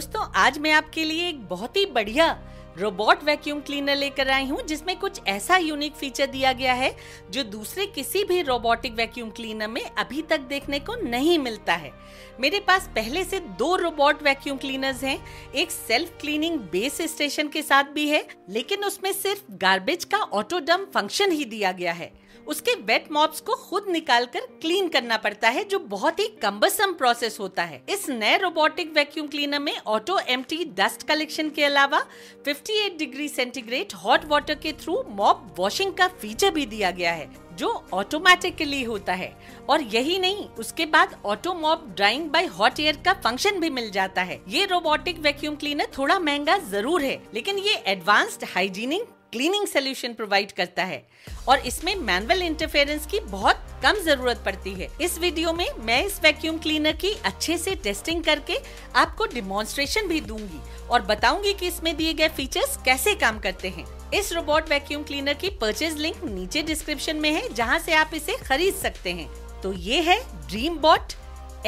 दोस्तों आज मैं आपके लिए एक बहुत ही बढ़िया रोबोट वैक्यूम क्लीनर लेकर आई हूँ जिसमें कुछ ऐसा यूनिक फीचर दिया गया है जो दूसरे किसी भी रोबोटिक वैक्यूम क्लीनर में अभी तक देखने को नहीं मिलता है। मेरे पास पहले से 2 रोबोट वैक्यूम क्लीनर्स हैं। एक सेल्फ क्लीनिंग बेस स्टेशन के साथ भी है, लेकिन उसमें सिर्फ गार्बेज का ऑटो डंप फंक्शन ही दिया गया है। उसके वेट मॉप्स को खुद निकालकर क्लीन करना पड़ता है, जो बहुत ही कम्बरसम प्रोसेस होता है। इस नए रोबोटिक वैक्यूम क्लीनर में ऑटो एम्प्टी डस्ट कलेक्शन के अलावा 58 डिग्री सेंटीग्रेड हॉट वाटर के थ्रू मॉप वॉशिंग का फीचर भी दिया गया है, जो ऑटोमेटिकली होता है। और यही नहीं, उसके बाद auto mop drawing by hot air का फंक्शन भी मिल जाता है। ये रोबोटिक वैक्यूम क्लीनर थोड़ा महंगा जरूर है, लेकिन ये advanced hygienic cleaning solution provide करता है और इसमें मैनुअल इंटरफेरेंस की बहुत कम जरूरत पड़ती है। इस वीडियो में मैं इस वैक्यूम क्लीनर की अच्छे से टेस्टिंग करके आपको डिमॉन्स्ट्रेशन भी दूंगी और बताऊंगी कि इसमें दिए गए फीचर्स कैसे काम करते हैं। इस रोबोट वैक्यूम क्लीनर की परचेज लिंक नीचे डिस्क्रिप्शन में है, जहां से आप इसे खरीद सकते हैं। तो ये है ड्रीमबॉट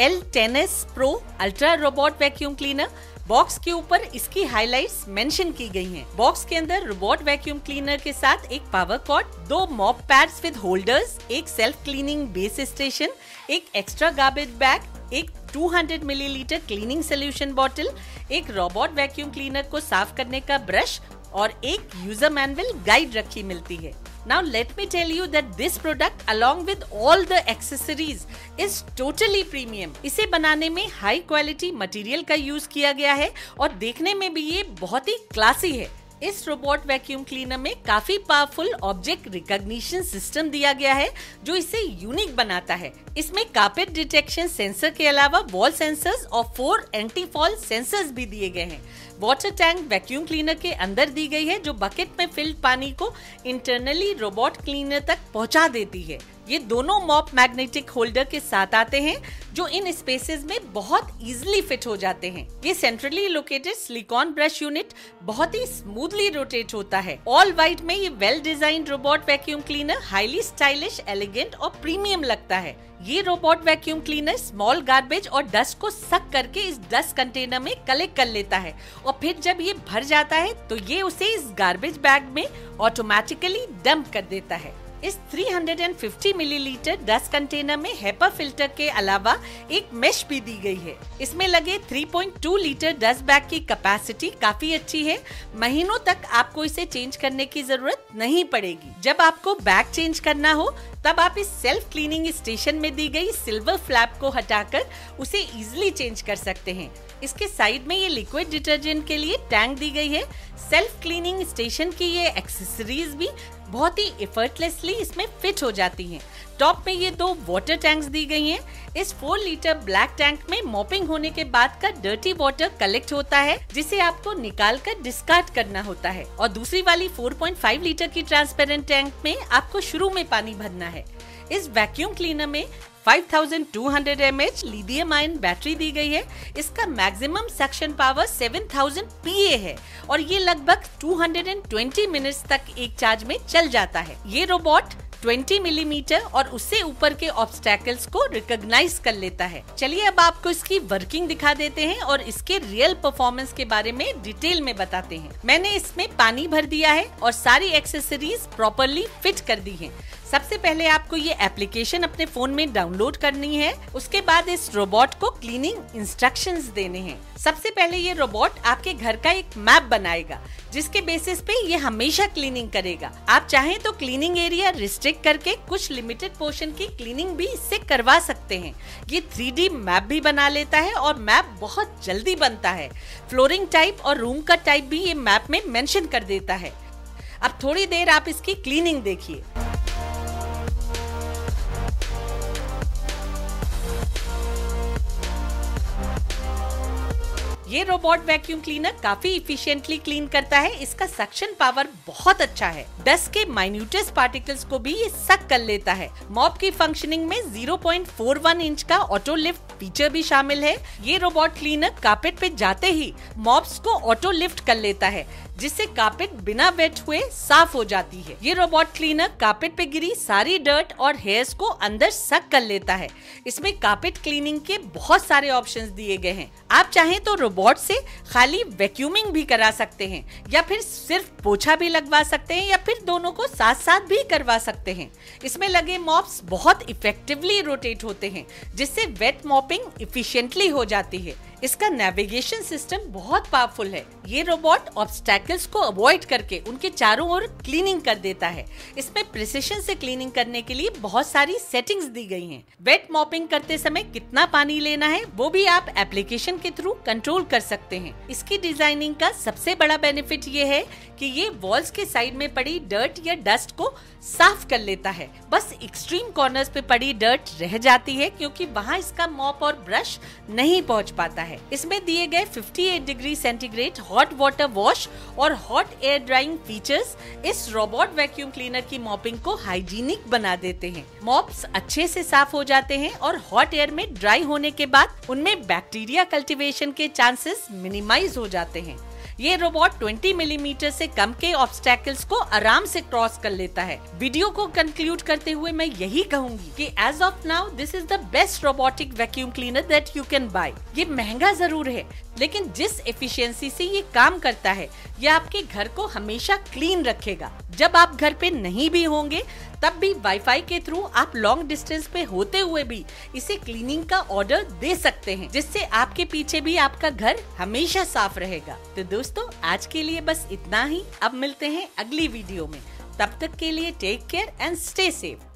L10S Pro ultra robot vacuum cleaner. Box के ऊपर इसकी हाइलाइट्स मेंशन की गई हैं। बॉक्स के अंदर रोबोट वैक्यूम क्लीनर के साथ एक power cord, 2 mop pads with holders, एक सेल्फ क्लीनिंग बेस स्टेशन, एक एक्स्ट्रा गार्बेज बैग, एक 200 मिलीलीटर क्लीनिंग सोल्यूशन बॉटल, एक रोबोट वैक्यूम क्लीनर को साफ करने का ब्रश और एक यूजर मैनुअल गाइड रखी मिलती है। Now let me tell you that this product along with all the accessories is totally premium. इसे बनाने में हाई क्वालिटी मटेरियल का यूज किया गया है और देखने में भी ये बहुत ही क्लासी है। इस रोबोट वैक्यूम क्लीनर में काफी पावरफुल ऑब्जेक्ट रिकॉग्निशन सिस्टम दिया गया है, जो इसे यूनिक बनाता है। इसमें कार्पेट डिटेक्शन सेंसर के अलावा वॉल सेंसर्स और 4 एंटी फॉल सेंसर्स भी दिए गए हैं। वाटर टैंक वैक्यूम क्लीनर के अंदर दी गई है, जो बकेट में फिल्ड पानी को इंटरनली रोबोट क्लीनर तक पहुंचा देती है। ये दोनों मॉप मैग्नेटिक होल्डर के साथ आते हैं, जो इन स्पेसेस में बहुत इजीली फिट हो जाते हैं। ये centrally located silicon brush unit बहुत ही स्मूथली रोटेट होता है। ऑल व्हाइट में ये well designed robot vacuum cleaner highly stylish, elegant और प्रीमियम लगता है। ये robot vacuum cleaner small garbage और डस्ट को सक करके इस डस्ट कंटेनर में कलेक्ट कर लेता है और फिर जब ये भर जाता है तो ये उसे इस गार्बेज बैग में ऑटोमेटिकली डंप कर देता है। इस 350 मिलीलीटर डस्ट कंटेनर में हेपा फिल्टर के अलावा एक मेश भी दी गई है। इसमें लगे 3.2 लीटर डस्ट बैग की कैपेसिटी काफी अच्छी है। महीनों तक आपको इसे चेंज करने की जरूरत नहीं पड़ेगी। जब आपको बैग चेंज करना हो तब आप इस सेल्फ क्लीनिंग स्टेशन में दी गई सिल्वर फ्लैप को हटाकर उसे इजीली चेंज कर सकते हैं। इसके साइड में ये लिक्विड डिटर्जेंट के लिए टैंक दी गई है। सेल्फ क्लीनिंग स्टेशन की ये एक्सेसरीज भी बहुत ही एफर्टलेसली इसमें फिट हो जाती हैं। टॉप में ये 2 वाटर टैंक्स दी गई हैं। इस 4 लीटर ब्लैक टैंक में मॉपिंग होने के बाद का डर्टी वाटर कलेक्ट होता है, जिसे आपको निकाल कर डिस्कार्ड करना होता है। और दूसरी वाली 4.5 लीटर की ट्रांसपेरेंट टैंक में आपको शुरू में पानी भरना है। इस वैक्यूम क्लीनर में 5200 mAh लिथियम आयन बैटरी दी गई है। इसका मैक्सिमम सक्शन पावर 7000 PA है और ये लगभग 220 मिनट्स तक एक चार्ज में चल जाता है। ये रोबोट 20 मिलीमीटर और उससे ऊपर के ऑब्स्टैकल्स को रिकॉग्नाइज कर लेता है। चलिए अब आपको इसकी वर्किंग दिखा देते हैं और इसके रियल परफॉर्मेंस के बारे में डिटेल में बताते हैं। मैंने इसमें पानी भर दिया है और सारी एक्सेसरीज प्रॉपरली फिट कर दी हैं। सबसे पहले आपको ये एप्लीकेशन अपने फोन में डाउनलोड करनी है। उसके बाद इस रोबोट को क्लीनिंग इंस्ट्रक्शंस देने हैं। सबसे पहले ये रोबोट आपके घर का एक मैप बनाएगा, जिसके बेसिस पे ये हमेशा क्लीनिंग करेगा। आप चाहें तो क्लीनिंग एरिया रिस्ट्रिक्ट करके कुछ लिमिटेड पोर्शन की क्लीनिंग भी इससे करवा सकते हैं। ये 3D मैप भी बना लेता है और मैप बहुत जल्दी बनता है। फ्लोरिंग टाइप और रूम का टाइप भी ये मैप में मेंशन कर देता है। अब थोड़ी देर आप इसकी क्लीनिंग देखिए। ये रोबोट वैक्यूम क्लीनर काफी इफिशिएंटली क्लीन करता है। इसका सक्शन पावर बहुत अच्छा है। डस्ट के माइन्यूटेस्ट पार्टिकल्स को भी ये सक कर लेता है। मॉप की फंक्शनिंग में 0.41 इंच का ऑटो लिफ्ट फीचर भी शामिल है। ये रोबोट क्लीनर कार्पेट पे जाते ही मॉप्स को ऑटो लिफ्ट कर लेता है, जिससे कार्पेट बिना वेट हुए साफ हो जाती है। ये रोबोट क्लीनर कार्पेट पे गिरी सारी डर्ट और हेयर्स को अंदर सक कर लेता है। इसमें कार्पेट क्लीनिंग के बहुत सारे ऑप्शंस दिए गए हैं। आप चाहें तो रोबोट रोबोट से खाली वैक्यूमिंग भी करा सकते हैं, या फिर सिर्फ पोछा भी लगवा सकते हैं, या फिर दोनों को साथ साथ भी करवा सकते हैं। इसमें लगे मॉप्स बहुत इफेक्टिवली रोटेट होते हैं, जिससे वेट मॉपिंग इफिशिएंटली हो जाती है। इसका नेविगेशन सिस्टम बहुत पावरफुल है। ये रोबोट ऑब्स्टैकल्स को अवॉइड करके उनके चारों ओर क्लीनिंग कर देता है। इसमें प्रिसिशन से क्लीनिंग करने के लिए बहुत सारी सेटिंग्स दी गई हैं। वेट मॉपिंग करते समय कितना पानी लेना है वो भी आप एप्लीकेशन के थ्रू कंट्रोल कर सकते हैं। इसकी डिजाइनिंग का सबसे बड़ा बेनिफिट ये है कि ये वॉल्स के साइड में पड़ी डर्ट या डस्ट को साफ कर लेता है। बस एक्सट्रीम कॉर्नर्स पे पड़ी डर्ट रह जाती है, क्योंकि वहाँ इसका मॉप और ब्रश नहीं पहुँच पाता है। इसमें दिए गए 58 degree centigrade hot water wash और हॉट एयर ड्राइंग फीचर्स इस रोबोट वैक्यूम क्लीनर की मॉपिंग को हाइजीनिक बना देते हैं। मॉप्स अच्छे से साफ हो जाते हैं और हॉट एयर में ड्राई होने के बाद उनमें बैक्टीरिया कल्टीवेशन के चांसेस मिनिमाइज हो जाते हैं। ये रोबोट 20 मिलीमीटर से कम के ऑब्स्टैकल्स को आराम से क्रॉस कर लेता है। वीडियो को कंक्लूड करते हुए मैं यही कहूंगी कि as of now this is the best robotic vacuum cleaner that you can buy. ये महंगा जरूर है, लेकिन जिस एफिशिएंसी से ये काम करता है, ये आपके घर को हमेशा क्लीन रखेगा। जब आप घर पे नहीं भी होंगे तब भी वाईफाई के थ्रू आप लॉन्ग डिस्टेंस पे होते हुए भी इसे क्लीनिंग का ऑर्डर दे सकते हैं, जिससे आपके पीछे भी आपका घर हमेशा साफ रहेगा। तो दोस्तों, आज के लिए बस इतना ही। अब मिलते हैं अगली वीडियो में। तब तक के लिए take care and stay safe.